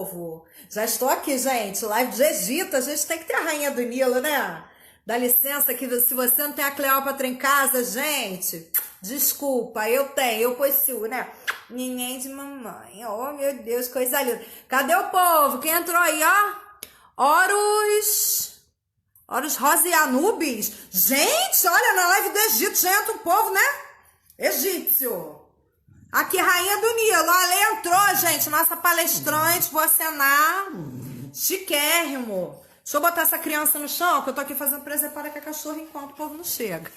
povo? Já estou aqui, gente. Live do Egito. A gente tem que ter a Rainha do Nilo, né? Dá licença que se você não tem a Cleópatra em casa, gente, desculpa, eu tenho, eu possuo, né? Neném de mamãe. Oh, meu Deus, coisa linda. Cadê o povo? Quem entrou aí, ó? Horus Rosa e Anubis. Gente, olha, na live do Egito já entra um povo, né? Egípcio. Aqui, Rainha do Nilo. A Lê entrou, gente. Nossa palestrante. Vou acenar. Chiquérrimo. Deixa eu botar essa criança no chão, que eu tô aqui fazendo preservar que a cachorra enquanto o povo não chega.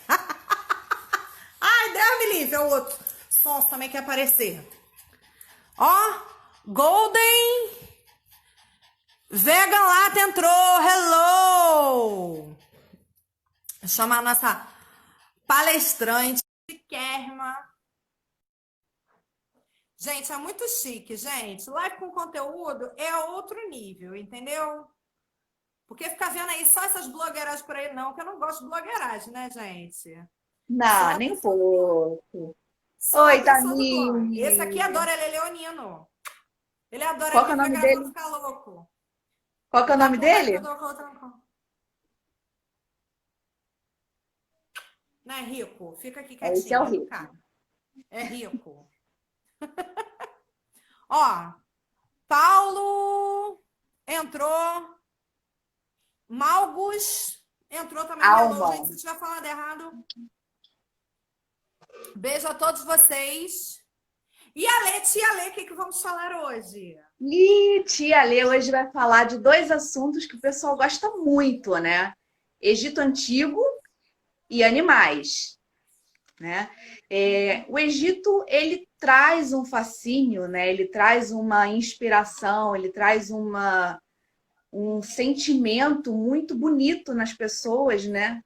Ai, Deus me livre. É o outro. Sons também quer aparecer. Ó, Golden Vegan Lata entrou. Hello. Vou chamar a nossa palestrante. Chiquérrima. Gente, é muito chique, gente. Live com conteúdo é outro nível, entendeu? Porque ficar vendo aí só essas blogueiragens por aí, não, que eu não gosto de blogueiragem, né, gente? Só Não, a nem um pessoa do blog. pouco. Só a Oi, pessoa do blog. Esse aqui Tamires. adora, ele é leonino. Ele adora, Qual ele que é o me vê nome gravando dele? ficar louco. Qual que é o Tá nome com raiva que eu dele? dou com a outra no. Não é rico? Fica aqui Esse é o quietinho, Rico. educado. É rico. Ó, Paulo entrou. Malgus entrou também. Hello, Alma. gente. Se eu estiver falando errado, beijo a todos vocês. E a Lê, tia Lê, o que vamos falar hoje? E tia Lê hoje vai falar de dois assuntos que o pessoal gosta muito, né? Egito Antigo e animais, né? O Egito, ele traz um fascínio, né? Ele traz uma inspiração, ele traz um sentimento muito bonito nas pessoas, né?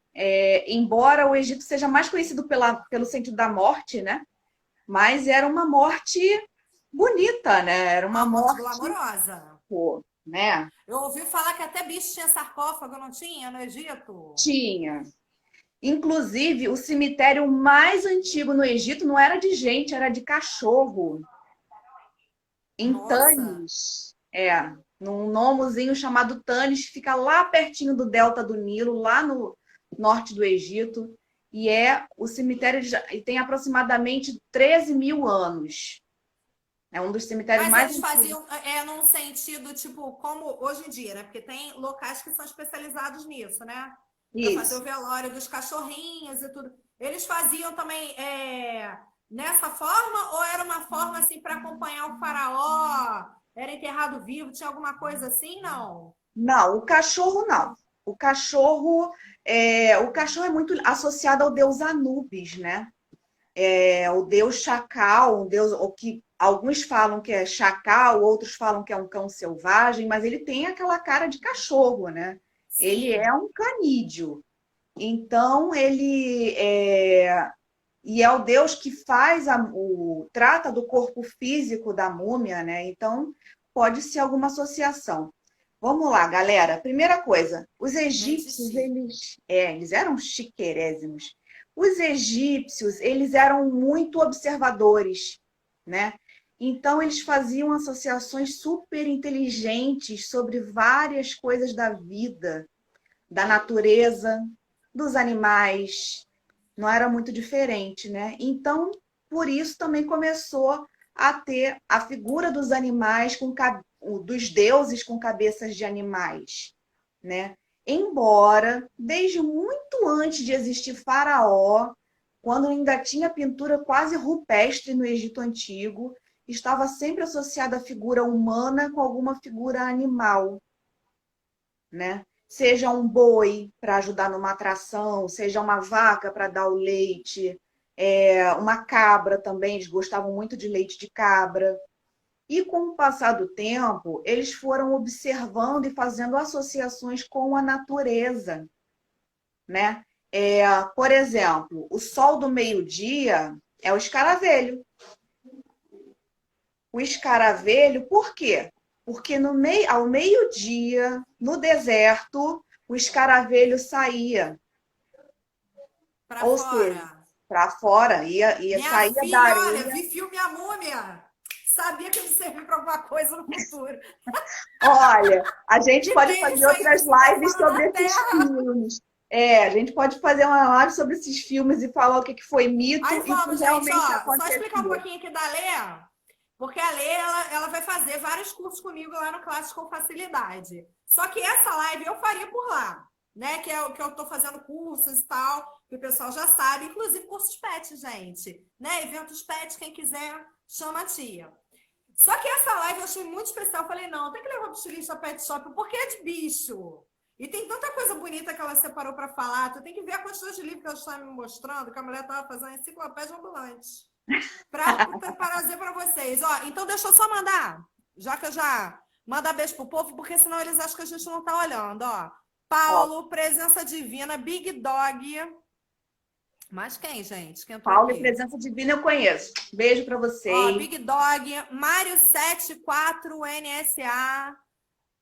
Embora o Egito seja mais conhecido pelo sentido da morte, né? Mas era uma morte bonita, né? Era uma Uma morte morte, glamourosa. pô, né? Eu ouvi falar que até bicho tinha sarcófago, não tinha, no Egito? Tinha. Inclusive, o cemitério mais antigo no Egito não era de gente, era de cachorro. Em Nossa. Tanis. Num nomozinho chamado Tanis, fica lá pertinho do delta do Nilo, lá no norte do Egito. E o cemitério e tem aproximadamente 13 mil anos. É um dos cemitérios Mas mais eles antigos. faziam num sentido, tipo, como hoje em dia, né? Porque tem locais que são especializados nisso, né? Para fazer o Isso. velório dos cachorrinhos e tudo. Eles faziam também nessa forma ou era uma forma assim para acompanhar o faraó? Era enterrado vivo? Tinha alguma coisa assim? Não. Não, o cachorro não. O cachorro é muito associado ao deus Anubis, né? O deus chacal, um deus, o que alguns falam que é chacal, outros falam que é um cão selvagem, mas ele tem aquela cara de cachorro, né? Ele é Sim. um canídeo. Então, e é o Deus que faz trata do corpo físico da múmia, né? Então, pode ser alguma associação. Vamos lá, galera. Primeira coisa, os Gente egípcios, chique. eles eram chiquerésimos. Os egípcios, eles eram muito observadores, né? Então, eles faziam associações super inteligentes sobre várias coisas da vida, da natureza, dos animais, não era muito diferente, né? Então, por isso também começou a ter a figura dos animais dos deuses com cabeças de animais, né? Embora desde muito antes de existir faraó, quando ainda tinha pintura quase rupestre no Egito Antigo, estava sempre associada a figura humana com alguma figura animal, né? Seja um boi para ajudar numa atração, seja uma vaca para dar o leite, uma cabra também, eles gostavam muito de leite de cabra. E com o passar do tempo, eles foram observando e fazendo associações com a natureza, né? Por exemplo, o sol do meio-dia é o escaravelho. O escaravelho, por quê? Porque ao meio-dia, no deserto, o escaravelho saía. Para Ou seja, fora. para fora, ia Minha sair da filha, olha, areia. vi filme A Múmia. Sabia que ia me servir para alguma coisa no futuro. Olha, a gente Que pode tem fazer isso aí outras que fica lives fora sobre da esses Terra. filmes. É, a gente pode fazer uma live sobre esses filmes e falar o que que foi Aí mito e o que vamos, gente, realmente ó, só explicar um aconteceu. pouquinho aqui da Lê, porque a Lê, ela vai fazer vários cursos comigo lá no Clássico com Facilidade. Só que essa live eu faria por lá, né? Que é o que eu tô fazendo cursos e tal, que o pessoal já sabe, inclusive cursos pet, gente, né? Eventos pet, quem quiser, chama a tia. Só que essa live eu achei muito especial. Eu falei, não, tem que levar o estilista pet shop, porque é de bicho. E tem tanta coisa bonita que ela separou para falar. Tu tem que ver a quantidade de livro que ela está me mostrando, que a mulher estava fazendo enciclopédia ambulante. Para trazer para vocês. Ó, então deixa eu só mandar, já que eu já manda beijo pro povo, porque senão eles acham que a gente não está olhando. Ó, Ó, Paulo, Presença Divina, Big Dog. Mas quem, gente? Quem entrou Paulo e aqui? Presença Divina eu conheço. Beijo para Ó, vocês. Big Dog, Mário 74 NSA,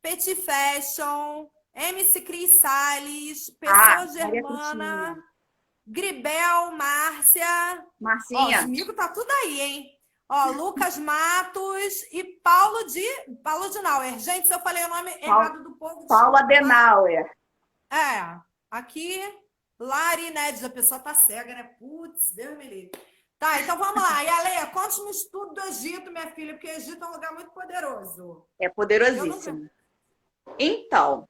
Petit Fashion, MC Cris Salles, Ah, Pessoa Maria Cristina. Germana, Gribel, Márcia. Ó, os Marcinha, micos tá tudo aí, hein? Ó, Lucas Matos e Paulo de Nauer. Gente, se eu falei o nome Paulo, errado do povo, Paulo desculpa, tá? Adenauer. Aqui, Lari Neves, a pessoa tá cega, né? Putz, Deus me livre. Tá, então vamos lá. E Ale, conte-me o estudo do Egito, minha filha, porque o Egito é um lugar muito poderoso. É Eu nunca. poderosíssimo. Então,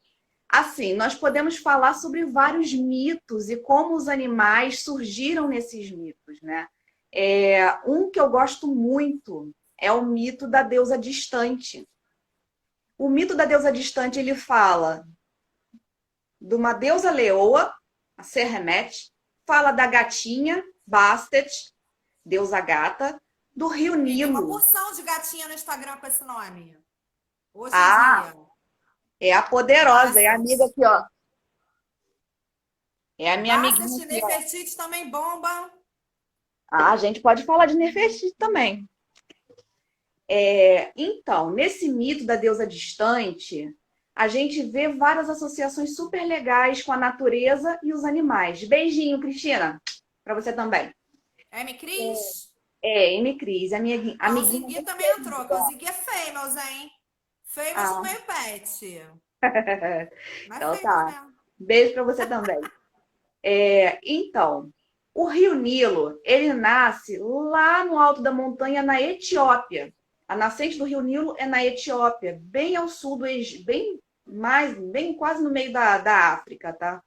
assim, nós podemos falar sobre vários mitos e como os animais surgiram nesses mitos, né? Um que eu gosto muito é o mito da deusa distante. O mito da deusa distante, ele fala de uma deusa leoa, a Serremet, fala da gatinha, Bastet, deusa gata, do rio E tem uma Nilo. porção de gatinha no Instagram com esse nome. Hoje em Ah, dia. é a poderosa, é a amiga Basset. aqui, ó. É a minha amiguinha Basset, aqui, ó. Nefertiti também bomba. Ah, a gente pode falar de Nefertiti também. Então, nesse mito da deusa distante, a gente vê várias associações super legais com a natureza e os animais. Beijinho, Cristina, para você também. M. Cris. M. Cris, a minha Ó, o amiguinha. Ziggy também entrou, que o Ziggy é famous, hein? Famous no Ah, meio pet. Mas então famous tá. mesmo. Beijo para você também. Então, o Rio Nilo, ele nasce lá no alto da montanha, na Etiópia. A nascente do Rio Nilo é na Etiópia, bem ao sul do Egito, bem quase no meio da África, tá?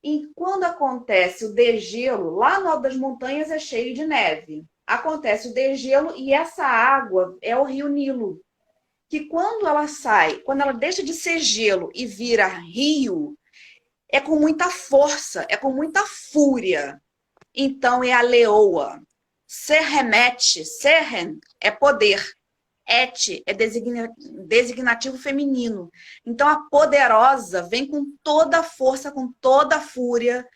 E quando acontece o degelo, lá no alto das montanhas é cheio de neve. Acontece o degelo e essa água é o Rio Nilo, que quando ela sai, quando ela deixa de ser gelo e vira rio, é com muita força, é com muita fúria. Então é a leoa. Serremete, serren é poder. Et é designativo feminino. Então a poderosa vem com toda a força, com toda a fúria,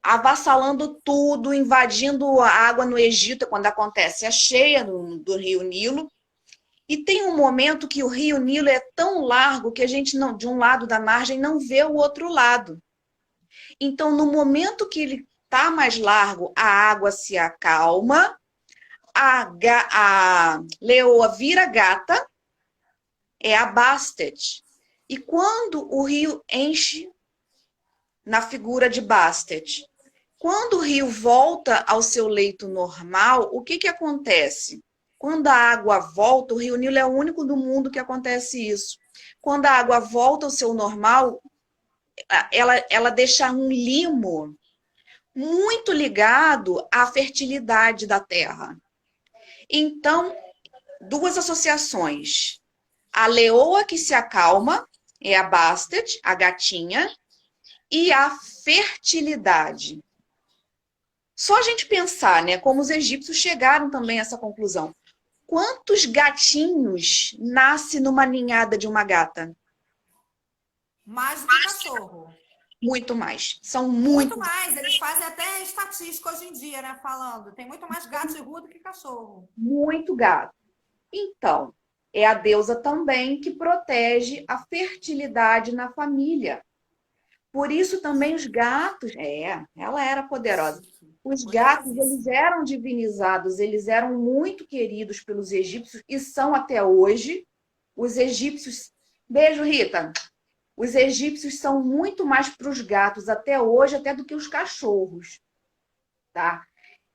avassalando tudo, invadindo a água no Egito, quando acontece a cheia do rio Nilo. E tem um momento que o rio Nilo é tão largo que a gente não, de um lado da margem não vê o outro lado. Então, no momento que ele está mais largo, a água se acalma, a leoa vira gata, é a Bastet. E quando o rio enche na figura de Bastet, quando o rio volta ao seu leito normal, o que acontece? Quando a água volta, o rio Nilo é o único do mundo que acontece isso. Quando a água volta ao seu normal, ela deixa um limo muito ligado à fertilidade da terra. Então, duas associações. A leoa que se acalma é a Bastet, a gatinha, e a fertilidade. Só a gente pensar, né, como os egípcios chegaram também a essa conclusão. Quantos gatinhos nascem numa ninhada de uma gata? Mais do que cachorro. Muito mais. São Muito muito, mais. Eles fazem até estatística hoje em dia, né? Falando. Tem muito mais gato e rua do que cachorro. muito gato. Então, é a deusa também que protege a fertilidade na família. Por isso também os gatos, ela era poderosa. Chique. Os gatos, eles Poderosíssimo. eram divinizados, eles eram muito queridos pelos egípcios e são até hoje. Os egípcios, beijo, Rita. Os egípcios são muito mais para os gatos até hoje, até do que os cachorros, tá?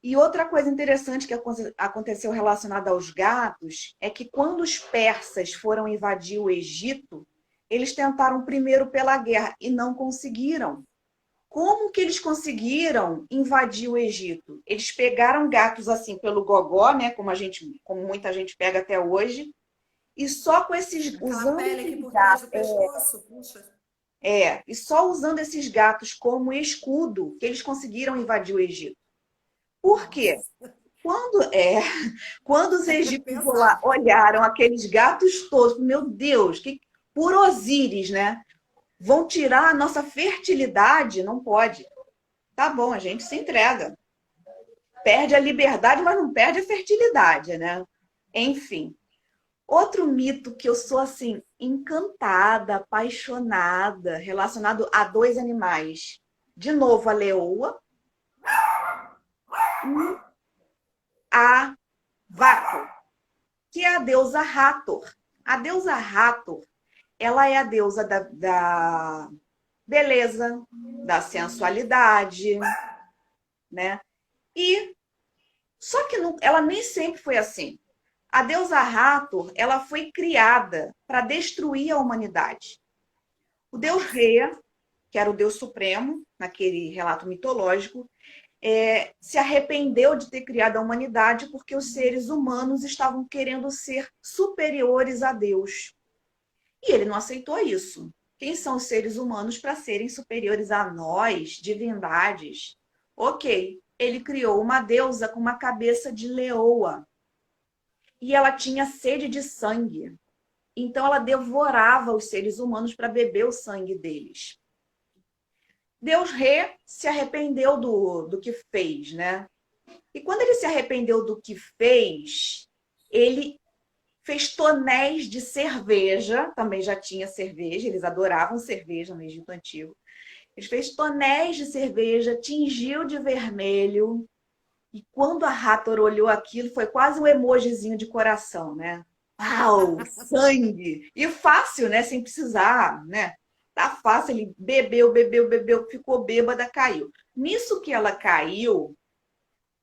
E outra coisa interessante que aconteceu relacionada aos gatos é que quando os persas foram invadir o Egito, eles tentaram primeiro pela guerra e não conseguiram. Como que eles conseguiram invadir o Egito? Eles pegaram gatos assim pelo gogó, né, como muita gente pega até hoje, e só com esses, Aquela usando pele aqui esses por trás gatos, do pescoço, puxa. e só usando esses gatos como escudo que eles conseguiram invadir o Egito. Por quê? Nossa, Quando, é, quando os é egípcios pesado. olharam aqueles gatos todos, meu Deus, que por Osíris, né? Vão tirar a nossa fertilidade? Não pode. Tá bom, a gente se entrega. Perde a liberdade, mas não perde a fertilidade, né? Enfim. Outro mito que eu sou assim encantada, apaixonada, relacionado a dois animais. De novo, a leoa e a vaca, que é a deusa Hathor. A deusa Hathor, ela é a deusa da beleza, da sensualidade, né? E só que ela nem sempre foi assim. A deusa Hathor, ela foi criada para destruir a humanidade. O deus Nossa, Re, que era o deus supremo, naquele relato mitológico, se arrependeu de ter criado a humanidade porque os seres humanos estavam querendo ser superiores a Deus. E ele não aceitou isso. Quem são os seres humanos para serem superiores a nós, divindades? Ok, ele criou uma deusa com uma cabeça de leoa. E ela tinha sede de sangue. Então ela devorava os seres humanos para beber o sangue deles. Deus Re se arrependeu do que fez, né? E quando ele se arrependeu do que fez, ele fez tonéis de cerveja, também já tinha cerveja, eles adoravam cerveja no Egito Antigo. Ele fez tonéis de cerveja, tingiu de vermelho, e quando a Hathor olhou aquilo, foi quase um emojizinho de coração, né? Uau, sangue! E fácil, né? Sem precisar, né? Tá fácil, ele bebeu, bebeu, bebeu, ficou bêbada, caiu. Nisso que ela caiu,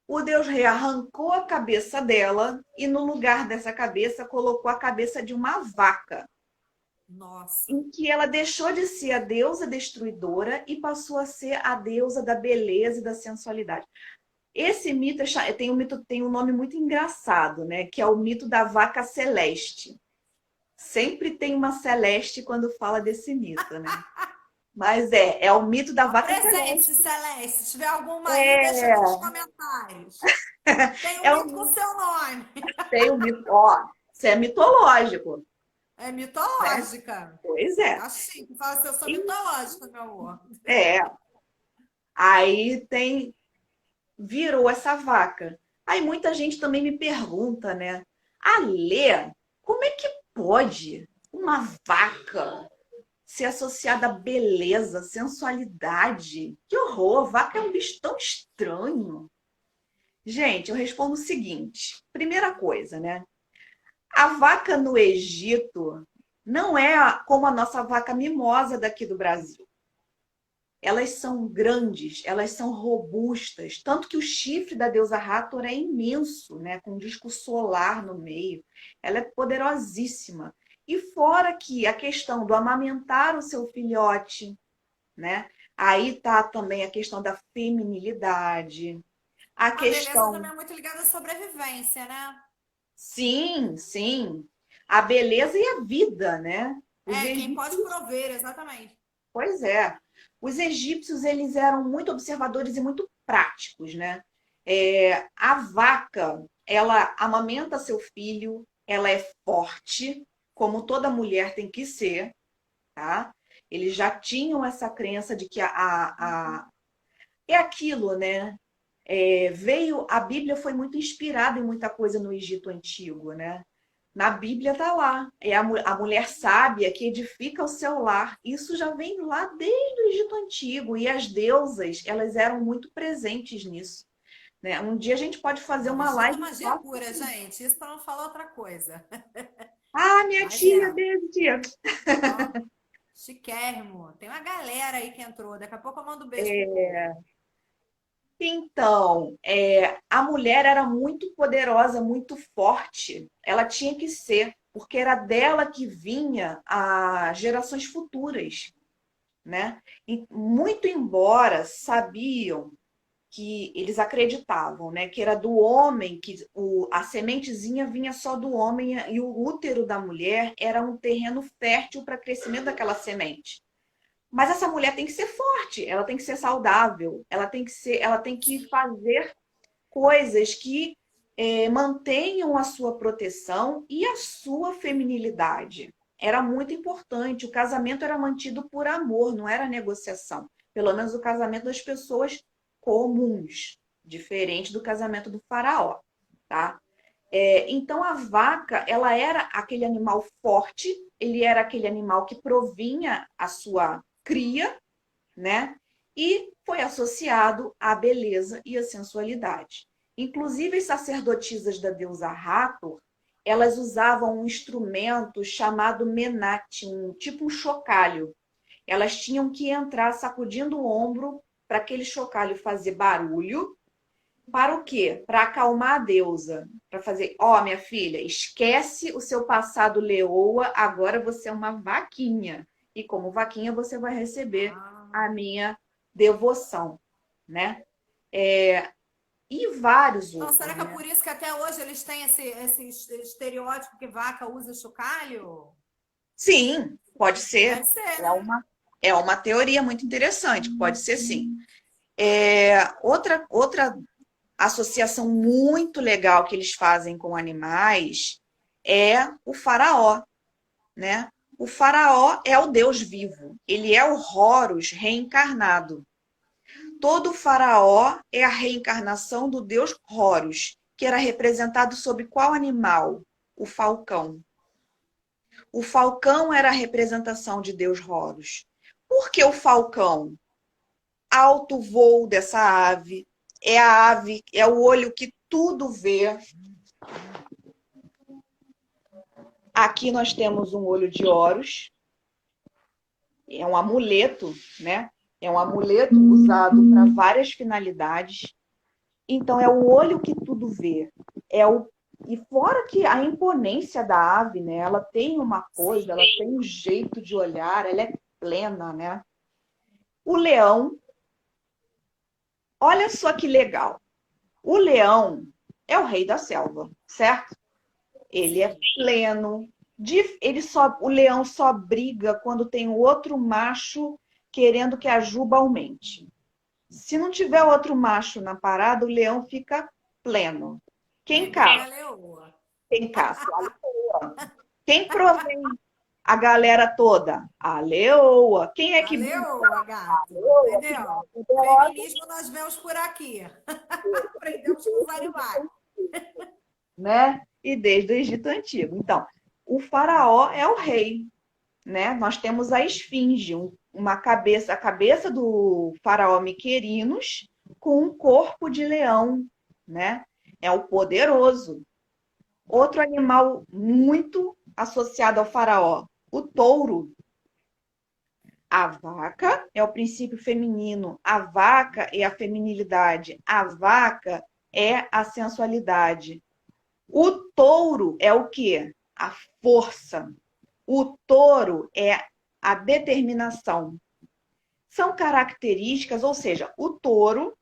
o deus rei arrancou a cabeça dela e no lugar dessa cabeça colocou a cabeça de uma vaca, nossa. em que ela deixou de ser a deusa destruidora e passou a ser a deusa da beleza e da sensualidade. Esse mito tem um nome muito engraçado, né? Que é o mito da vaca celeste. Sempre tem uma celeste quando fala desse mito, né? Mas é o mito da Ó, vaca presente, celeste. Celeste. Se tiver alguma aí, deixa aqui nos É, comentários. Tem um é mito com um, seu nome. tem um mito, ó, isso é mitológico, É né? mitológica. Pois é. Acho chique. Fala assim, eu sou E- mitológica, meu amor. É, aí virou essa vaca. Aí muita gente também me pergunta, né? Alê, como é que pode uma vaca ser associada à beleza, sensualidade? Que horror! Vaca é um bicho tão estranho. Gente, eu respondo o seguinte: primeira coisa, né? A vaca no Egito não é como a nossa vaca mimosa daqui do Brasil. Elas são grandes, elas são robustas, tanto que o chifre da deusa Hathor é imenso, né, com um disco solar no meio. Ela é poderosíssima. E fora que a questão do amamentar o seu filhote, né? Aí tá também a questão da feminilidade, a A beleza também questão, é muito ligada à sobrevivência, né? sim, sim, a beleza e a vida, né? Os É, quem pode egípcios, prover, exatamente. pois é. Os egípcios, eles eram muito observadores e muito práticos, né? A vaca, ela amamenta seu filho, ela é forte, como toda mulher tem que ser, tá? Eles já tinham essa crença de que é aquilo, né? A Bíblia foi muito inspirada em muita coisa no Egito Antigo, né? Na Bíblia está lá. É a mulher sábia que edifica o seu lar. Isso já vem lá desde o Egito Antigo. E as deusas, elas eram muito presentes nisso, né? Um dia a gente pode fazer Não, uma Egito é live magia só pura, sobre isso. gente. Isso para não falar outra coisa. Ah, minha Mas é, tia, beijo, tia. ó, chiquérrimo. Tem uma galera aí que entrou. Daqui a pouco eu mando um beijo pro povo. Então, a mulher era muito poderosa, muito forte. Ela tinha que ser, porque era dela que vinha as gerações futuras, né? E muito embora sabiam que eles acreditavam, né, que era do homem, que a sementezinha vinha só do homem e o útero da mulher era um terreno fértil para crescimento daquela semente. Mas essa mulher tem que ser forte, ela tem que ser saudável, ela tem que fazer coisas que mantenham a sua proteção e a sua feminilidade. Era muito importante. O casamento era mantido por amor, não era negociação. Pelo menos o casamento das pessoas comuns, diferente do casamento do faraó, tá? Então a vaca, ela era aquele animal forte, ele era aquele animal que provinha a sua cria, né? E foi associado à beleza e à sensualidade. Inclusive, as sacerdotisas da deusa Hathor, elas usavam um instrumento chamado menate, tipo um chocalho. Elas tinham que entrar sacudindo o ombro para aquele chocalho fazer barulho. Para o quê? Para acalmar a deusa. Para fazer, ó, minha filha, esquece o seu passado leoa, agora você é uma vaquinha. E como vaquinha, você vai receber Ah, a minha devoção, né? E vários então, outros, será que é né? por isso que até hoje eles têm esse estereótipo que vaca usa chocalho? Sim, pode ser. Deve ser, É né? uma, é uma teoria muito interessante, pode ser sim. Outra associação muito legal que eles fazem com animais é o faraó, né? O faraó é o Deus vivo, ele é o Horus reencarnado. Todo faraó é a reencarnação do Deus Horus, que era representado sob qual animal? O falcão. O falcão era a representação de Deus Horus. Por que o falcão? Alto voo dessa ave, é o olho que tudo vê. Aqui nós temos um olho de Horus, é um amuleto, né? É um amuleto usado para várias finalidades. Então é o olho que tudo vê. E fora que a imponência da ave, né? Ela tem uma coisa, ela tem um jeito de olhar, ela é plena, né? O leão, olha só que legal. O leão é o rei da selva, certo? Ele é Sim. pleno. O leão só briga quando tem outro macho querendo que a juba aumente. Se não tiver outro macho na parada, o leão fica pleno. É Quem igual a caça? leoa. Quem caça? A leoa. Quem provém a galera toda? A leoa. Quem é A que briga? leoa, A gato. leoa. Que Entendeu? mata poderosa, Feminismo nós vemos por aqui. Aprendemos com os animais. né? E desde o Egito Antigo. Então, o faraó é o rei, né? Nós temos a esfinge, uma cabeça, a cabeça do faraó Miquerinos com um corpo de leão, né? É o poderoso. Outro animal muito associado ao faraó, o touro. A vaca é o princípio feminino, a vaca é a feminilidade, a vaca é a sensualidade. O touro é o quê? A força. O touro é a determinação. São características, ou seja, o touro,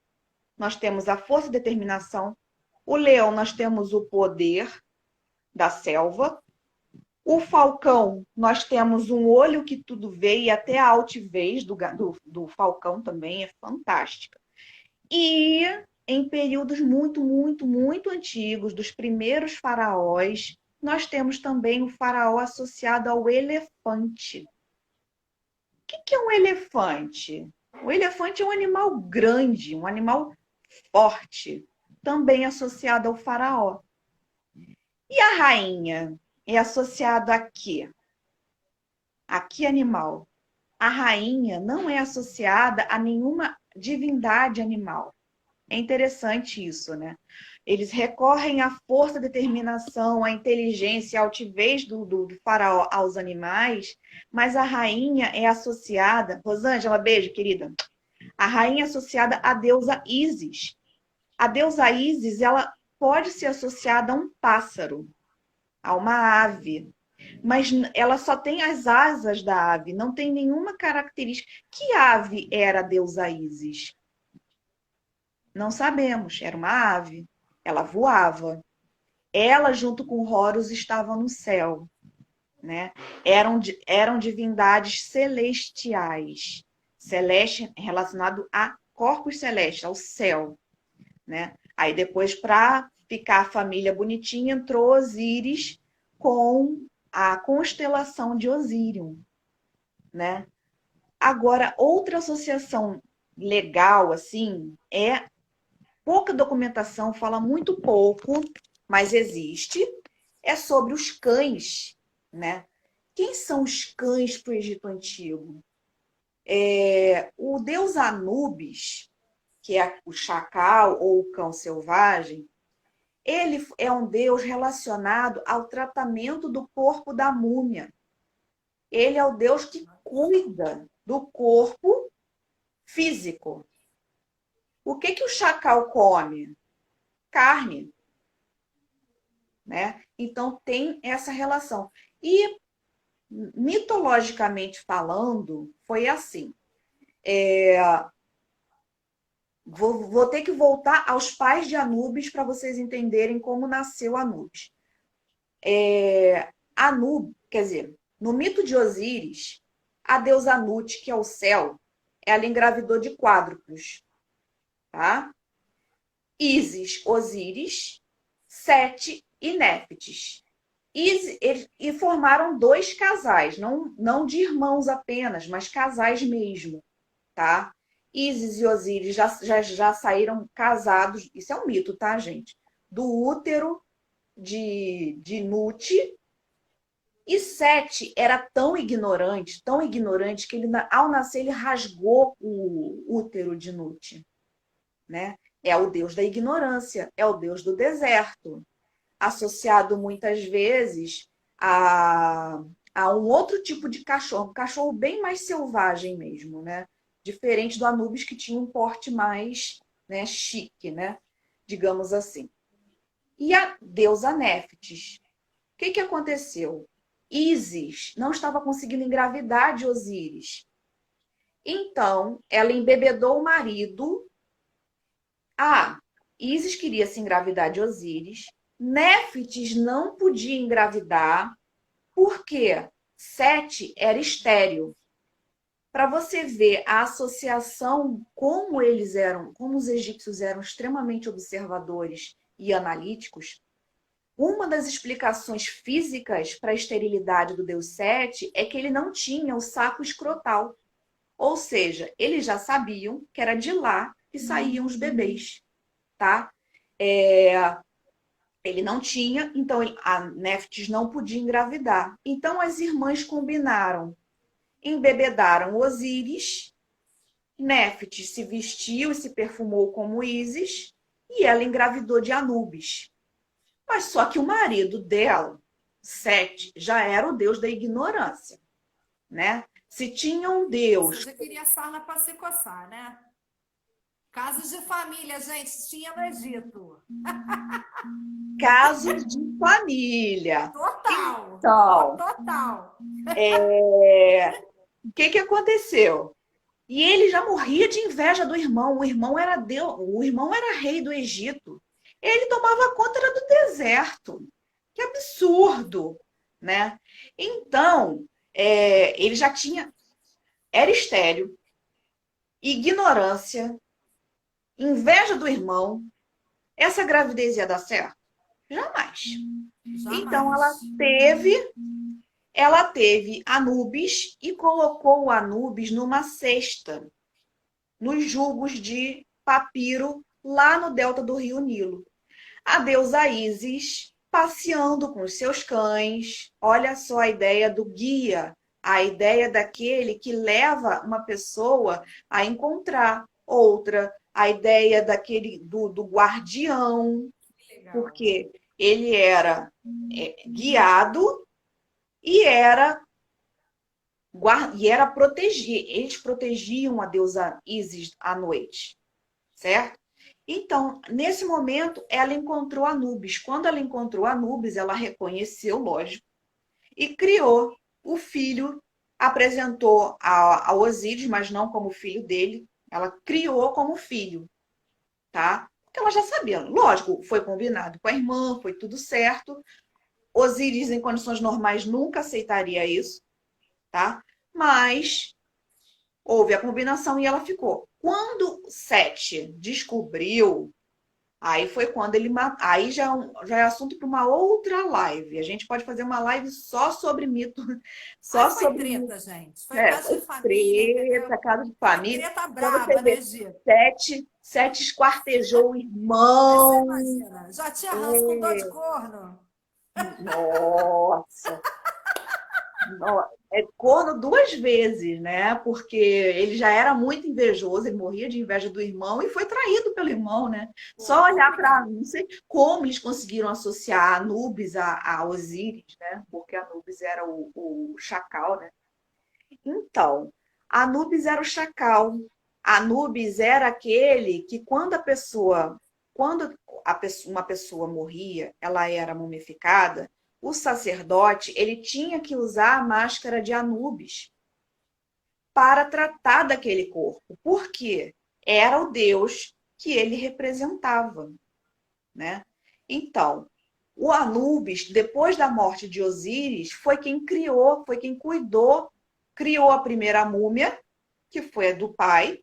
nós temos a força e determinação. O leão, nós temos o poder da selva. O falcão, nós temos um olho que tudo vê e até a altivez do falcão também é fantástica. E em períodos muito, muito, muito antigos, dos primeiros faraós, nós temos também o faraó associado ao elefante. O que é um elefante? O elefante é um animal grande, um animal forte, também associado ao faraó. E a rainha? é associado a quê? A que animal? A rainha não é associada a nenhuma divindade animal. É interessante isso, né? Eles recorrem à força, determinação, à inteligência, à altivez do faraó aos animais, mas a rainha é associada... Rosângela, beijo, querida. A rainha é associada à deusa Ísis. A deusa Ísis, ela pode ser associada a um pássaro, a uma ave, mas ela só tem as asas da ave, não tem nenhuma característica. Que ave era a deusa Ísis? Não sabemos, era uma ave, ela voava. Ela, junto com Horus, estavam no céu, né? Eram divindades celestiais. Celeste relacionado a corpos celestes, ao céu, né? Aí depois, para ficar a família bonitinha, entrou Osíris com a constelação de Osírion, né? Agora, outra associação legal, assim, é pouca documentação, fala muito pouco, mas existe, é sobre os cães, né? Quem são os cães para o Egito Antigo? O deus Anubis, que é o chacal ou o cão selvagem, ele é um deus relacionado ao tratamento do corpo da múmia. Ele é o deus que cuida do corpo físico. O que o chacal come? Carne, né? Então tem essa relação. E mitologicamente falando, foi assim. Vou ter que voltar aos pais de Anubis para vocês entenderem como nasceu Anubis. Anubis, quer dizer, no mito de Osíris, a deusa Nut, que é o céu, ela engravidou de quádruplos, tá? Ísis, Osíris, Sete e Néfites. E formaram 2 casais, não de irmãos apenas, mas casais mesmo, tá? Ísis e Osíris já saíram casados, isso é um mito, tá, gente? Do útero de Nut. E Sete era tão ignorante, que ele, ao nascer, ele rasgou o útero de Nut, né? É o deus da ignorância, é o deus do deserto, associado muitas vezes a um outro tipo de cachorro, um cachorro bem mais selvagem mesmo, né? Diferente do Anubis, que tinha um porte mais, né, chique, né? Digamos assim. E a deusa Néfites. O que aconteceu? Ísis não estava conseguindo engravidar de Osíris. Então, ela embebedou o marido. Ísis queria se engravidar de Osíris. Néfites não podia engravidar porque Sete era estéril. Para você ver a associação, como eles eram, como os egípcios eram extremamente observadores e analíticos, uma das explicações físicas para a esterilidade do deus Sete é que ele não tinha o saco escrotal. Ou seja, eles já sabiam que era de lá que saíam os bebês, tá? Ele não tinha, então a Néfites não podia engravidar. Então as irmãs combinaram, embebedaram Osíris, Néfites se vestiu e se perfumou como Ísis, e ela engravidou de Anubis. Mas só que o marido dela, Sete, já era o deus da ignorância, né? Se tinha um deus... Você já queria sarna para se coçar, né? Casos de família, gente, tinha no Egito. Casos de família. Total. Então, Total. o que aconteceu? E ele já morria de inveja do irmão. O irmão era Deus, o irmão era rei do Egito. Ele tomava conta do deserto. Que absurdo, né? Então, ele já tinha... Era estéril, ignorância, inveja do irmão. Essa gravidez ia dar certo? Jamais. Então, ela teve Anubis e colocou o Anubis numa cesta, nos jugos de papiro, lá no delta do rio Nilo. A deusa Ísis passeando com os seus cães. Olha só a ideia do guia, a ideia daquele que leva uma pessoa a encontrar outra, a ideia daquele do guardião, Que legal. porque ele era guiado e era protegido. Eles protegiam a deusa Ísis à noite, certo? Então, nesse momento, ela encontrou Anubis. Quando ela encontrou Anubis, ela reconheceu, lógico, e criou o filho, apresentou a Osíris, mas não como filho dele, ela criou como filho, tá? Porque ela já sabia, lógico, foi combinado com a irmã, foi tudo certo. Osíris, em condições normais, nunca aceitaria isso, tá? Mas houve a combinação e ela ficou. Quando Sete descobriu, aí foi quando ele matou. Aí já é assunto para uma outra live. A gente pode fazer uma live só sobre mito, Aí só foi sobre mito. treta, gente. Foi caso de Foi família, entendeu? treta, casa de Foi família. treta Para você braba no ver, Egito. Sete esquartejou o Aí você irmão. imagina, já tinha ranço com dor de corno. Nossa, é corno duas vezes, né? Porque ele já era muito invejoso, ele morria de inveja do irmão e foi traído pelo irmão, né? Pô, Só olhar para, complicado. não sei como eles conseguiram associar Anubis a Osíris, né? Porque Anubis era o chacal, né? Então, Anubis era o chacal. Anubis era aquele que uma pessoa morria, ela era mumificada, o sacerdote, ele tinha que usar a máscara de Anubis para tratar daquele corpo. Por quê? Era o deus que ele representava, né? Então, o Anubis, depois da morte de Osíris, foi quem criou, foi quem cuidou, criou a primeira múmia, que foi a do pai,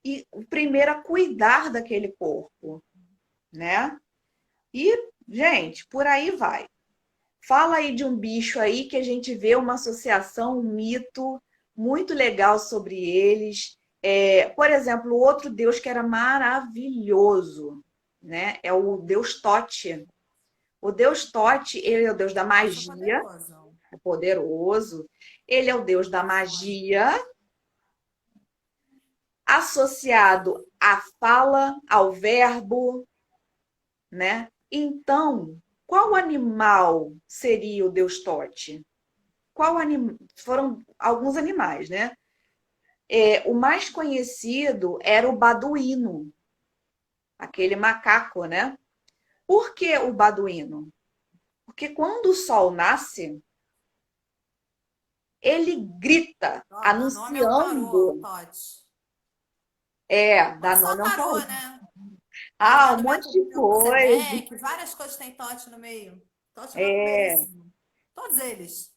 e o primeiro a cuidar daquele corpo, né? E, gente, por aí vai. Fala aí de um bicho aí que a gente vê uma associação, um mito muito legal sobre eles. Por exemplo, outro deus que era maravilhoso, né? É o deus Tote. O deus Tote, ele é o deus da Nossa, magia, poderoso. é poderoso. Ele é o deus da magia, associado à fala, ao verbo, né? Então, qual animal seria o deus Tote? Foram alguns animais, né? O mais conhecido era o baduíno, aquele macaco, né? Por que o baduíno? Porque quando o sol nasce, ele grita, Dá nome ao tarô, anunciando. Tote. Dá Não só nome ao tarô, tarô. né? Mas Ah, lá um no monte método de coisa. Melquisedeque, várias coisas tem Tote no meio. Tote é É, maneiríssimo. Todos eles.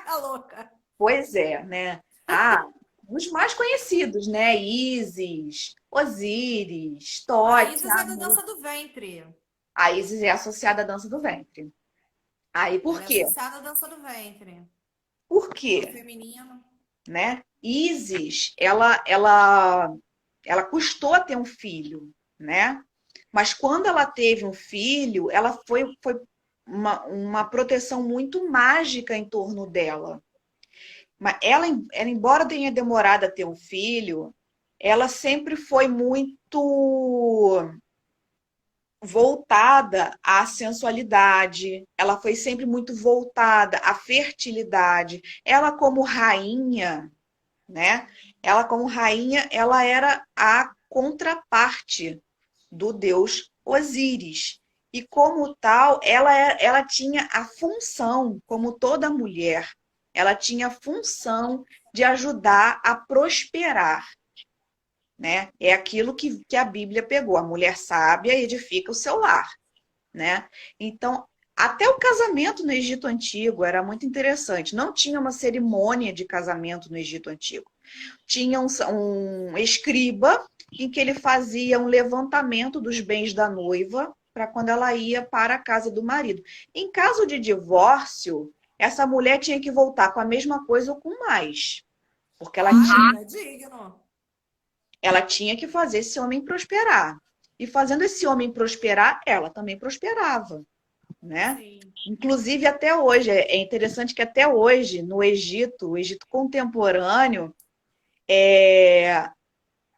É louca. pois é, né? Ah, os mais conhecidos, né? Ísis, Osíris, A Tote. Isis é da dança do ventre. A Ísis é associada à dança do ventre. Aí por Ela é quê? associada à dança do ventre. Por No quê? feminino. Né? Ísis, ela custou a ter um filho, né? Mas quando ela teve um filho, ela foi uma proteção muito mágica em torno dela. Mas ela, embora tenha demorado a ter um filho, ela sempre foi muito voltada à sensualidade, ela foi sempre muito voltada à fertilidade. Ela como rainha, né? Ela como rainha, ela era a contraparte do deus Osíris. E como tal, ela tinha a função, como toda mulher, ela tinha a função de ajudar a prosperar, né? É aquilo que a Bíblia pegou. A mulher sábia edifica o seu lar, né? Então, até o casamento no Egito Antigo era muito interessante. Não tinha uma cerimônia de casamento no Egito Antigo. Tinha um escriba em que ele fazia um levantamento dos bens da noiva para quando ela ia para a casa do marido. Em caso de divórcio, essa mulher tinha que voltar com a mesma coisa ou com mais, porque Claro, é digno. ela tinha que fazer esse homem prosperar. E fazendo esse homem prosperar, ela também prosperava. né? Sim. Inclusive até hoje, é interessante que até hoje, no Egito, o Egito contemporâneo, é,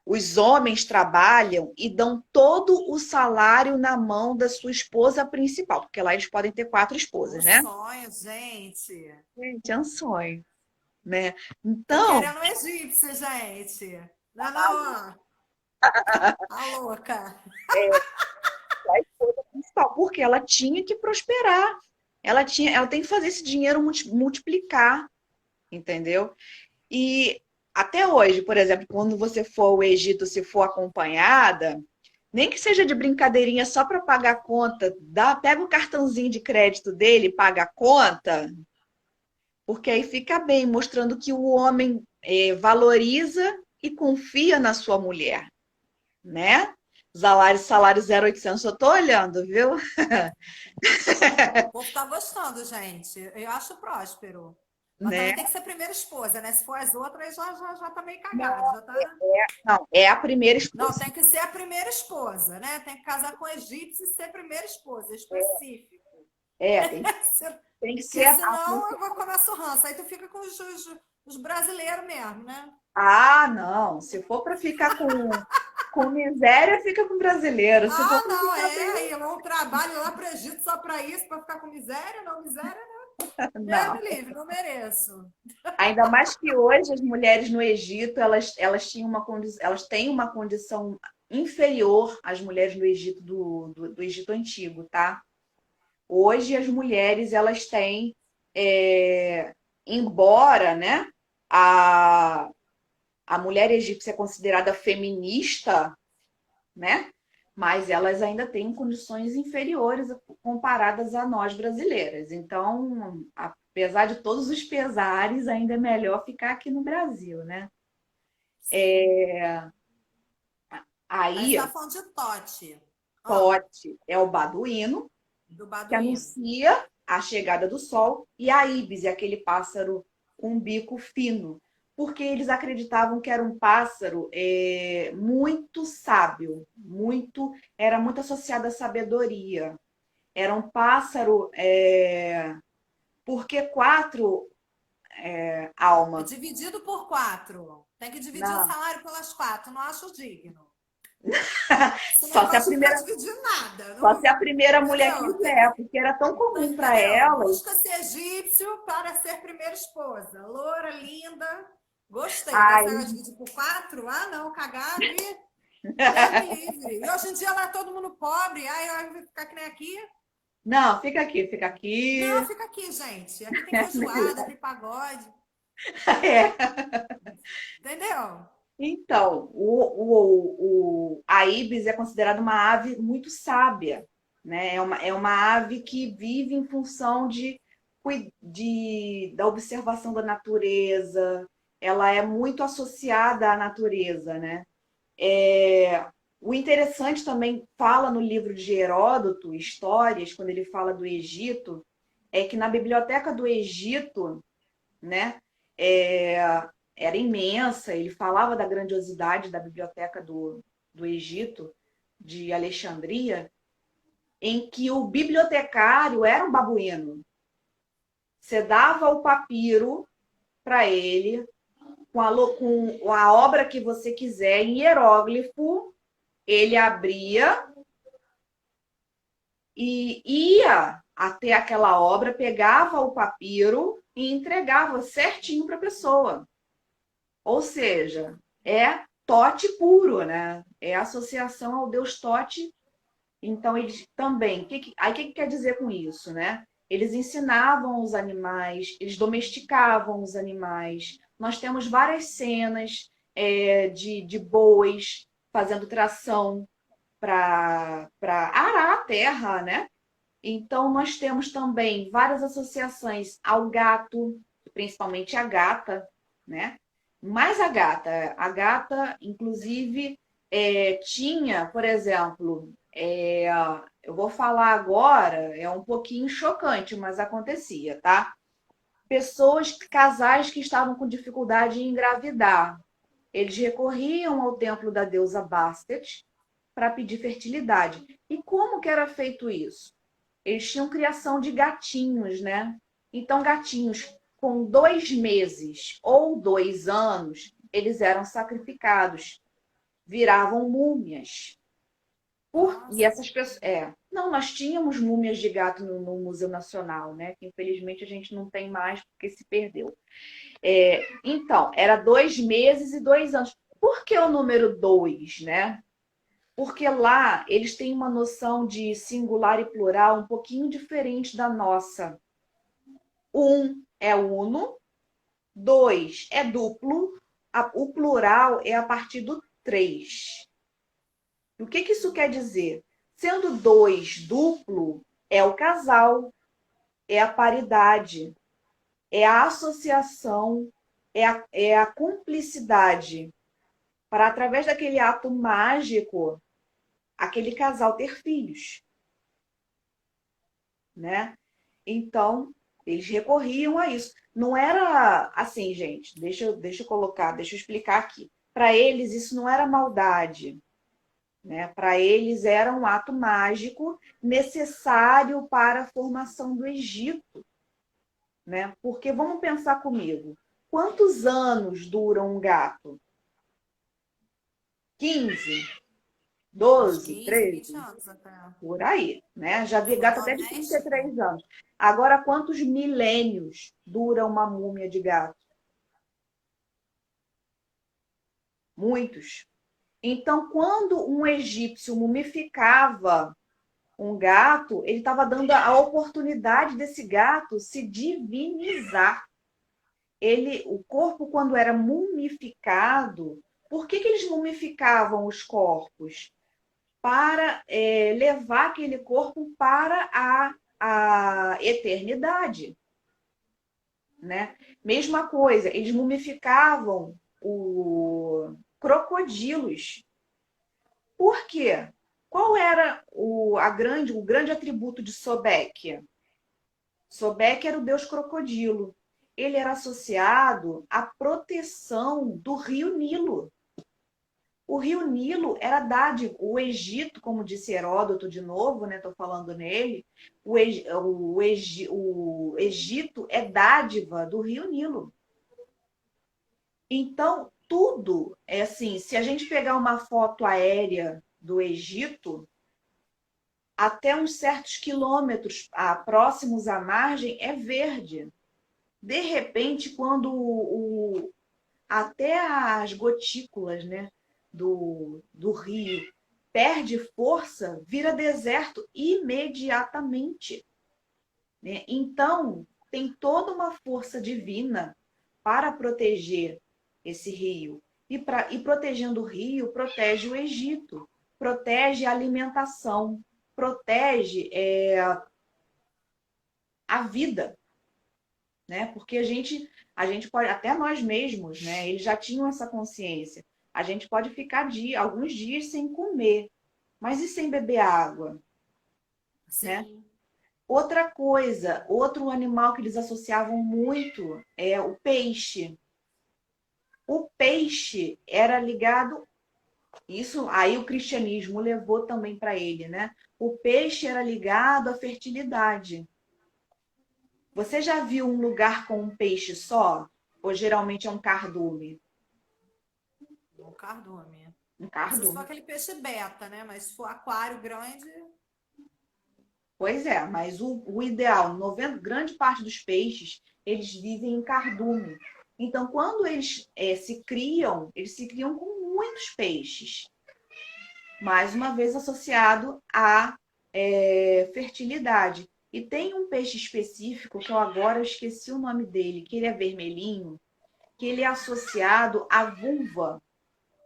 os homens trabalham e dão todo o salário na mão da sua esposa principal, porque lá eles podem ter 4 Um esposas, né? sonho, gente. Gente, é um sonho, né? Tô Então, querendo um egípcio, gente. Não, não, ó. A louca. a esposa principal, porque ela tinha que prosperar. Ela tem que fazer esse dinheiro multiplicar, entendeu? E até hoje, por exemplo, quando você for ao Egito, se for acompanhada, nem que seja de brincadeirinha só para pagar a conta, pega o cartãozinho de crédito dele, paga a conta, porque aí fica bem, mostrando que o homem valoriza e confia na sua mulher, né? Salário 0800, eu tô olhando, viu? O povo tá gostando, gente. Eu acho próspero. Mas Né? também tem que ser primeira esposa, né? Se for as outras, já tá meio cagado. Não, Já tá... não, é a primeira Não, esposa. tem que ser a primeira esposa, né? Tem que casar com egípcio e ser primeira esposa, é específico. Tem, tem que ser Porque senão eu começo o ranço. Aí tu fica com os brasileiros mesmo, né? Ah, não. Se for para ficar com miséria, fica com brasileiro. Se for Ah, para não, ficar é. bem, Aí eu trabalho lá para Egito só para isso, para ficar com miséria? Não, miséria, Deus não. me livre, não mereço. Ainda mais que hoje as mulheres no Egito, elas tinham elas têm uma condição inferior às mulheres no Egito do Egito antigo, tá? Hoje as mulheres elas têm, embora, né, a, a mulher egípcia é considerada feminista, né? Mas elas ainda têm condições inferiores comparadas a nós brasileiras. Então, apesar de todos os pesares, ainda é melhor ficar aqui no Brasil, né? Sim. A gente Aí, está falando de Tote. Ah, Tote é o baduíno, do que Baduíno. anuncia a chegada do sol, e a Ibis é aquele pássaro com um bico fino, porque eles acreditavam que era um pássaro muito sábio, era muito associado à sabedoria. Era um pássaro, porque 4 É alma. dividido por 4. Tem que dividir o Não. salário pelas 4. Não acho digno. Esse Só se a negócio de ficar primeira, dividindo nada. só se Não, a primeira mulher entendeu? quiser, porque era tão comum para Entendeu? elas. Busca-se egípcio para ser primeira esposa. Loura, linda. Gostei. Agora você vai Ai, dividir por 4? Ah, não, cagado e Deus me livre. E hoje em dia lá todo mundo pobre. Ai, vai ficar que nem aqui. não, fica aqui, fica aqui. Não, fica aqui, gente. Aqui tem feijoada, tem pagode. É. Entendeu? Então, a ibis é considerada uma ave muito sábia, né? É uma ave que vive em função da observação da natureza, ela é muito associada à natureza, né? O interessante também fala no livro de Heródoto, Histórias, quando ele fala do Egito, é que na biblioteca do Egito, né? é, Era imensa, ele falava da grandiosidade da biblioteca do Egito, de Alexandria, em que o bibliotecário era um babuíno. Você dava o papiro para ele, com a obra que você quiser, em hieróglifo, ele abria e ia até aquela obra, pegava o papiro e entregava certinho para a pessoa. Ou seja, é Tote puro, né? É associação ao deus Tote. Então, eles também. Aí, o que quer dizer com isso, né? Eles ensinavam os animais, eles domesticavam os animais. Nós temos várias cenas de bois fazendo tração para arar a terra, né? Então, nós temos também várias associações ao gato, principalmente a gata, né? Mais a gata, inclusive, tinha, por exemplo, eu vou falar agora, é um pouquinho chocante, mas acontecia, tá? Casais que estavam com dificuldade em engravidar, eles recorriam ao templo da deusa Bastet para pedir fertilidade. E como que era feito isso? eles tinham criação de gatinhos, né? Então, gatinhos com 2 meses ou 2 anos, eles eram sacrificados, viravam múmias. E Nossa. essas pessoas. Não, nós tínhamos múmias de gato no Museu Nacional, né? Que infelizmente a gente não tem mais porque se perdeu. Então, era 2 meses e 2 anos. Por que o número 2, né? Porque lá eles têm uma noção de singular e plural um pouquinho diferente da nossa. É uno, 2 é duplo, o plural é a partir do 3. O que isso quer dizer? Sendo 2 duplo, é o casal, é a paridade, é a associação, é a cumplicidade, para através daquele ato mágico, aquele casal ter filhos, né? Então, eles recorriam a isso. Não era assim, gente, deixa eu explicar aqui. Para eles, isso não era maldade, né? Para eles, era um ato mágico necessário para a formação do Egito, né? Porque vamos pensar comigo, quantos anos dura um gato? 15, Uns 12, 15, 20 13? anos até. Por aí, né? Já vi For gato até de doméstico. 33 anos. Agora, quantos milênios dura uma múmia de gato? Muitos. Então, quando um egípcio mumificava um gato, ele estava dando a oportunidade desse gato se divinizar. O corpo, quando era mumificado, por que eles mumificavam os corpos? Para levar aquele corpo para a eternidade, né? Mesma coisa, eles mumificavam crocodilos. Por quê? Qual era o grande atributo de Sobek? Sobek era o deus crocodilo. Ele era associado à proteção do rio Nilo. O rio Nilo era dádiva. O Egito, como disse Heródoto de novo, né? Estou falando nele. O Egito é dádiva do rio Nilo. Então, tudo é assim. Se a gente pegar uma foto aérea do Egito, até uns certos quilômetros próximos à margem é verde. De repente, quando até as gotículas, né, do rio perde força, vira deserto imediatamente, né? Então, tem toda uma força divina para proteger esse rio. E protegendo o rio, protege o Egito, protege a alimentação, protege a vida, né? Porque a gente pode, até nós mesmos, né? Eles já tinham essa consciência. A gente pode ficar alguns dias sem comer, mas e sem beber água, né? Sim. Outra coisa, outro animal que eles associavam muito é o peixe. O peixe era ligado, isso aí o cristianismo levou também para ele, né? O peixe era ligado à fertilidade. Você já viu um lugar com um peixe só? Ou geralmente é um cardume? Um cardume. Um Se for cardume. aquele peixe beta, né? Mas se for aquário grande. Pois é, mas o ideal, 90, grande parte dos peixes, eles vivem em cardume. Então, quando eles eles se criam com muitos peixes. Mais uma vez associado à fertilidade. E tem um peixe específico, que eu agora esqueci o nome dele, que ele é vermelhinho, que ele é associado à vulva,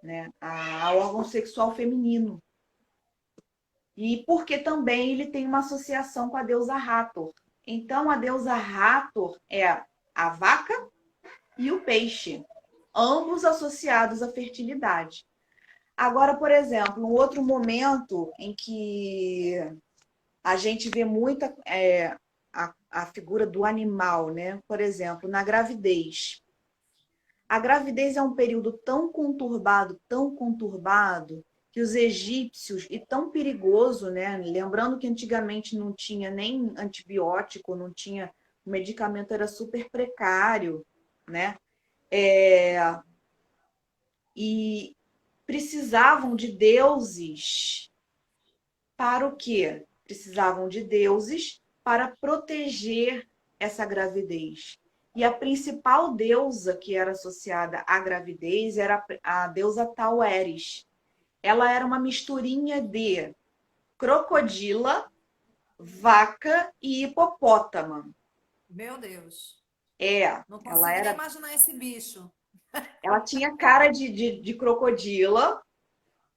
né, ao órgão sexual feminino. E porque também ele tem uma associação com a deusa Hathor. Então, a deusa Hathor é a vaca e o peixe, ambos associados à fertilidade. Agora, por exemplo, um outro momento em que a gente vê muita a figura do animal, né? Por exemplo, na gravidez. A gravidez é um período tão conturbado, que os egípcios, e tão perigoso, né? Lembrando que antigamente não tinha nem antibiótico, não tinha, o medicamento era super precário, né? E precisavam de deuses para o quê? Precisavam de deuses para proteger essa gravidez. E a principal deusa que era associada à gravidez era a deusa Taueres. Ela era uma misturinha de crocodila, vaca e hipopótamo. Meu Deus. Não Ela consigo nem era, imaginar esse bicho. ela tinha cara de crocodila,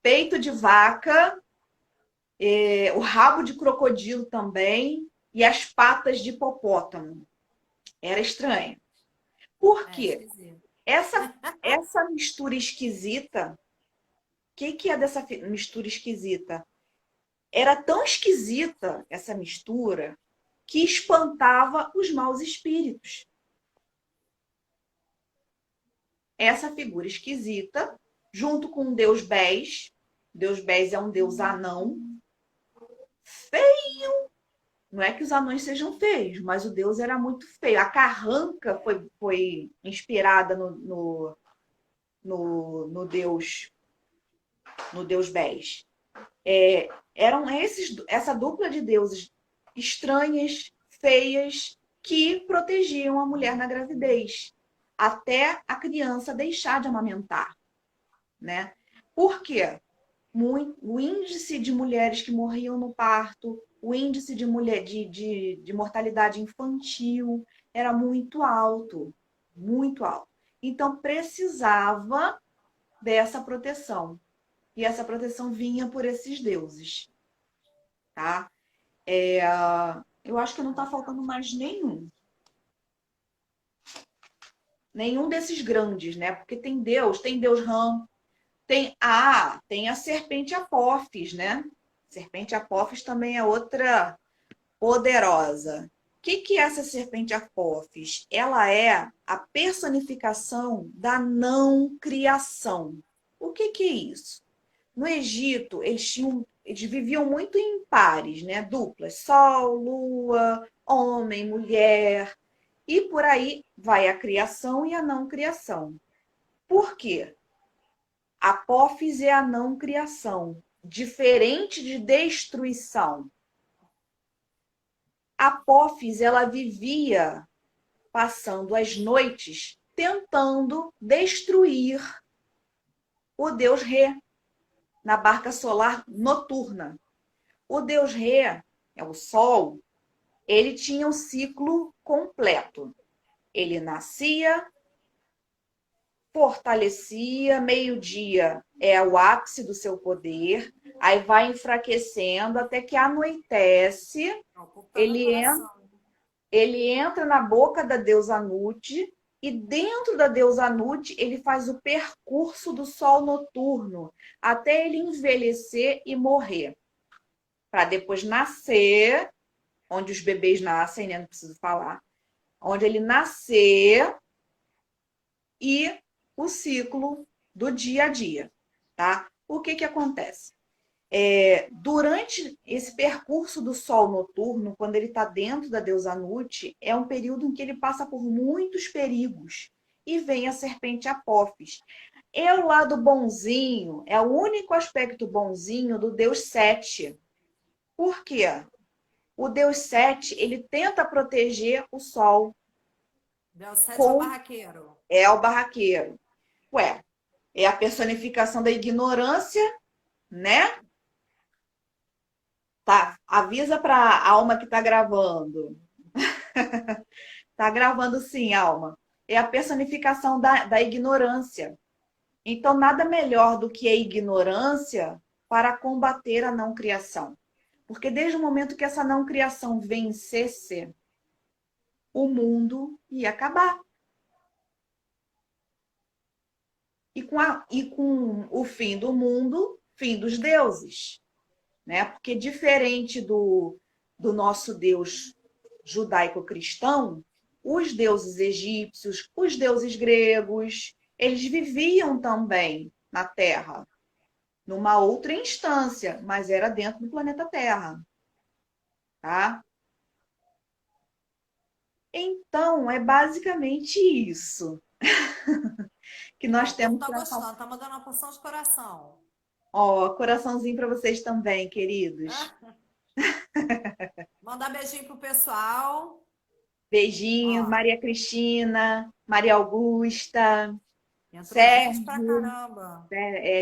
peito de vaca, o rabo de crocodilo também e as patas de hipopótamo. Era estranho. Por É quê? esquisito. Essa mistura esquisita, o que é dessa mistura esquisita? Era tão esquisita essa mistura que espantava os maus espíritos. Essa figura esquisita, junto com o deus Bés. Deus Bés é um deus anão, feio. Não é que os anões sejam feios, mas o deus era muito feio. A carranca foi inspirada no deus Bés. Eram essa dupla de deuses estranhas, feias, que protegiam a mulher na gravidez, até a criança deixar de amamentar, né? Por quê? O índice de mulheres que morriam no parto, o índice de mortalidade infantil era muito alto, muito alto. Então, precisava dessa proteção. E essa proteção vinha por esses deuses, tá? Eu acho que não está faltando mais nenhum. Nenhum desses grandes, né? Porque tem Deus Ram, tem a serpente Apófis, né? Serpente Apófis também é outra poderosa. O que é essa serpente Apófis? Ela é a personificação da não criação. O que é isso? No Egito, eles viviam muito em pares, né? Duplas, sol, lua, homem, mulher. E por aí vai a criação e a não criação. Por quê? Apófise é a não criação, diferente de destruição. Apófise, ela vivia passando as noites tentando destruir o deus Rê na barca solar noturna. O deus Rê, é o Sol, ele tinha um ciclo completo. Ele nascia, fortalecia, meio-dia é o ápice do seu poder, aí vai enfraquecendo até que anoitece, Ocupa meu ele coração. ele entra na boca da deusa Nut e dentro da deusa Nut ele faz o percurso do sol noturno até ele envelhecer e morrer, para depois nascer, onde os bebês nascem, né? Não preciso falar, onde ele nascer e o ciclo do dia a dia, tá? O que acontece? Durante esse percurso do sol noturno, quando ele está dentro da deusa Nut, é um período em que ele passa por muitos perigos e vem a serpente Apófis. É o lado bonzinho, é o único aspecto bonzinho do deus Sete. Por quê? O deus Sete, ele tenta proteger o sol Deus sete é o com barraqueiro. o barraqueiro. Ué, é a personificação da ignorância, né? Tá, avisa para a alma que está gravando. Tá gravando sim, alma. É a personificação da ignorância. Então, nada melhor do que a ignorância para combater a não criação. Porque desde o momento que essa não criação vencesse, o mundo ia acabar. E com o fim do mundo, fim dos deuses. Né? Porque diferente do nosso Deus judaico-cristão, os deuses egípcios, os deuses gregos, eles viviam também na Terra. numa outra instância, mas era dentro do planeta Terra, tá? Então, é basicamente isso que nós Ó, o povo temos tá para falar. gostando, tá mandando uma porção de coração. Ó, coraçãozinho para vocês também, queridos. Ah, mandar beijinho pro pessoal. Beijinhos, Ó, Maria Cristina, Maria Augusta, entrou gente pra Sérgio, caramba.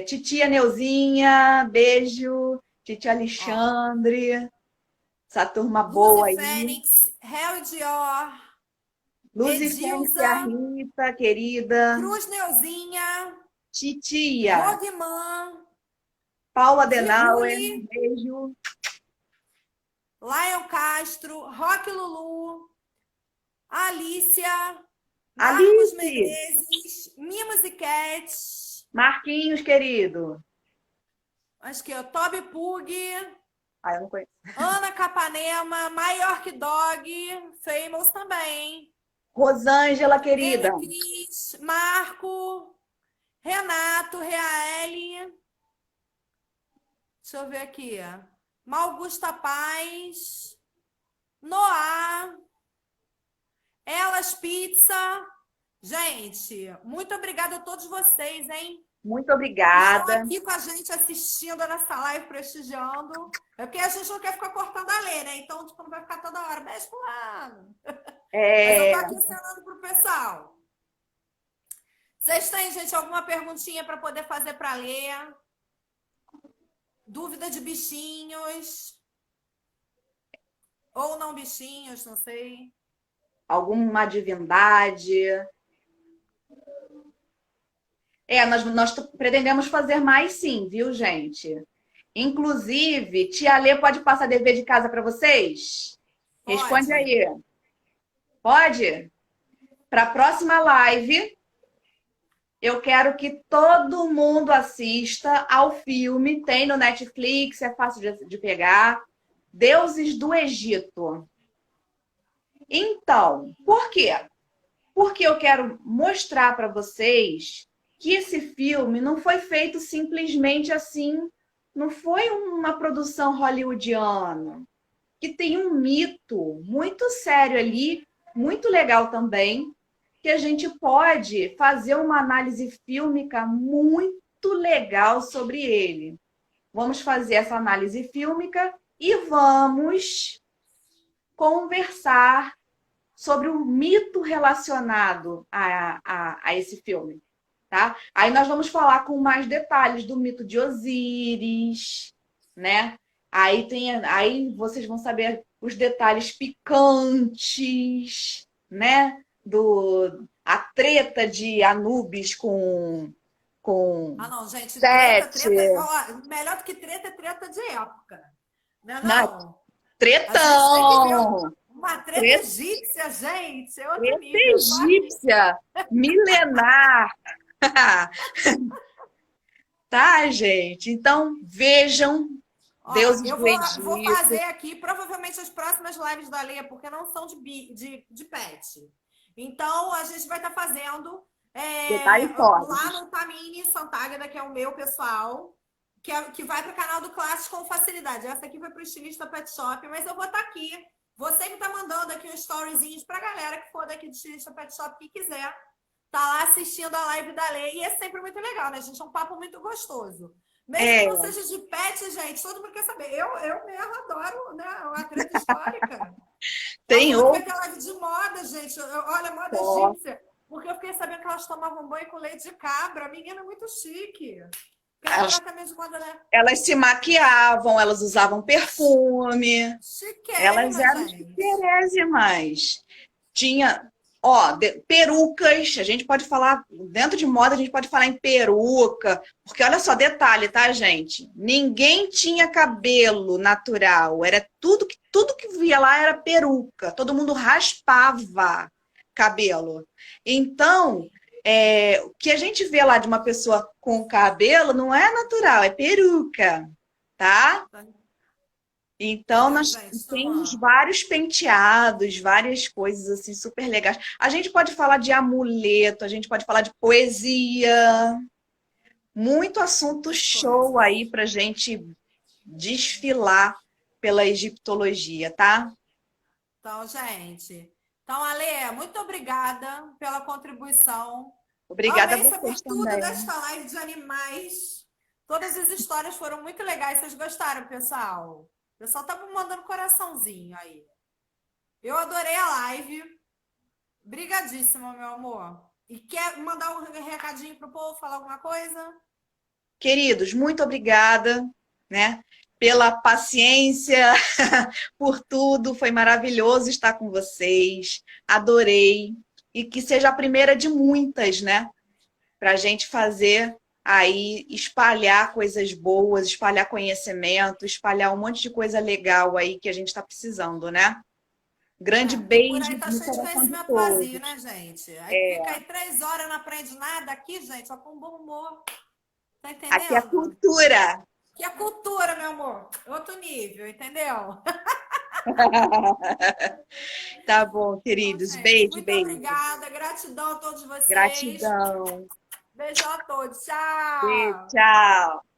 Titia Neuzinha, beijo, Titia Ó, Alexandre, essa turma Luzi boa aí. Fênix, Hel Dior, Luzi Fênix e Edilza, a Rita, querida. Cruz Neuzinha, Titia, Rogman, Paula Denauer, Giguli, beijo. Lion Castro, Rock Lulu, Alicia, Marcos Alice, Menezes, Mimos e Cat, Marquinhos, querido. acho que é o Toby Pug, Ah, eu não conheço. Ana Capanema, Maior que Dog, Famous também. Rosângela, M. querida. Cris, Marco, Renato, Reaele. Deixa eu ver aqui. Malgusta Paz, Noah, Elas Pizza. Gente, muito obrigada a todos vocês, hein? Muito Que estão obrigada. aqui com a gente assistindo nessa live, prestigiando. É porque a gente não quer ficar cortando a lei, né? Então, tipo, não vai ficar toda hora. Beijo pro lado. Mas eu tô aqui ensinando pro pessoal. Vocês têm, gente, alguma perguntinha para poder fazer para ler? Dúvida de bichinhos? Ou não bichinhos, não sei. Alguma divindade. Nós pretendemos fazer mais sim, viu, gente? Inclusive, tia Lê pode passar dever de casa para vocês? Responde Pode. aí. Pode? Para a próxima live, eu quero que todo mundo assista ao filme. Tem no Netflix, é fácil de pegar. Deuses do Egito. Então, por quê? Porque eu quero mostrar para vocês que esse filme não foi feito simplesmente assim, não foi uma produção hollywoodiana, que tem um mito muito sério ali, muito legal também, que a gente pode fazer uma análise fílmica muito legal sobre ele. Vamos fazer essa análise fílmica e vamos conversar sobre o mito relacionado a esse filme, tá? Aí nós vamos falar com mais detalhes do mito de Osíris, né? Aí vocês vão saber os detalhes picantes, né? A treta de Anubis com Ah, não, gente, Sete. Ó, melhor do que treta é treta de época. Não é Na não? A gente tem que ver tretão! uma treta Treta, egípcia, gente, é outro treta nível. Só que... egípcia, milenar. Tá, gente? Então, vejam Ó, Deuses eu do vou fazer Egito. aqui, provavelmente, as próximas lives da Lê, porque não são de pet. Então, a gente vai estar fazendo Detalhes fortes. lá no Tamini Santágueda, que é o meu pessoal, que vai para o canal do Classes com facilidade. Essa aqui foi para o estilista Pet Shop, mas eu vou estar aqui. Você que está mandando aqui uns storyzinhos para a galera que for daqui do estilista Pet Shop que quiser tá lá assistindo a live da Lê. E é sempre muito legal, né, gente? É um papo muito gostoso. Mesmo que não seja de pet, gente, todo mundo quer saber. Eu mesmo adoro, né, uma treta histórica. Tem Ela falou que outro. aquela de moda, gente. Olha, moda egípcia. Porque eu fiquei sabendo que elas tomavam banho com leite de cabra. A menina é muito chique. Tratamento de moda, né? Elas se maquiavam, elas usavam perfume. Elas Chiquérrima, eram gente. chiquérrimas. Tinha, ó, perucas. A gente pode falar, dentro de moda, a gente pode falar em peruca. Porque olha só, detalhe, tá, gente? Ninguém tinha cabelo natural. Era tudo que via lá era peruca. Todo mundo raspava cabelo. Então, o que a gente vê lá de uma pessoa com cabelo não é natural, é peruca, tá? Então, nós temos vários penteados, várias coisas assim super legais. A gente pode falar de amuleto, a gente pode falar de poesia, Muito assunto show aí pra gente desfilar pela egiptologia, tá? Então, gente. Então, Ale, muito obrigada pela contribuição. Obrigada a Amei vocês saber tudo também. desta live de animais. Todas as histórias foram muito legais. Vocês gostaram, pessoal? O pessoal tá me mandando coraçãozinho aí. Eu adorei a live. Brigadíssima, meu amor. E quer mandar um recadinho pro povo, falar alguma coisa? Queridos, muito obrigada, né, pela paciência, por tudo. Foi maravilhoso estar com vocês. Adorei. E que seja a primeira de muitas, né? Para a gente fazer aí, espalhar coisas boas, espalhar conhecimento, espalhar um monte de coisa legal aí que a gente está precisando, né? Grande É, que por aí beijo tá no cheio de coração de conhecimento vazio, todos. né, gente? Aí É, fica aí 3 horas, não aprende nada aqui, gente, só com bom humor. Tá aqui é entendendo? cultura. Que é cultura, meu amor. Outro nível, entendeu? Tá bom, Então, queridos. gente, Beijo, muito beijo. obrigada. Gratidão a todos vocês. Gratidão. Beijão a todos. Beijo, Tchau. tchau.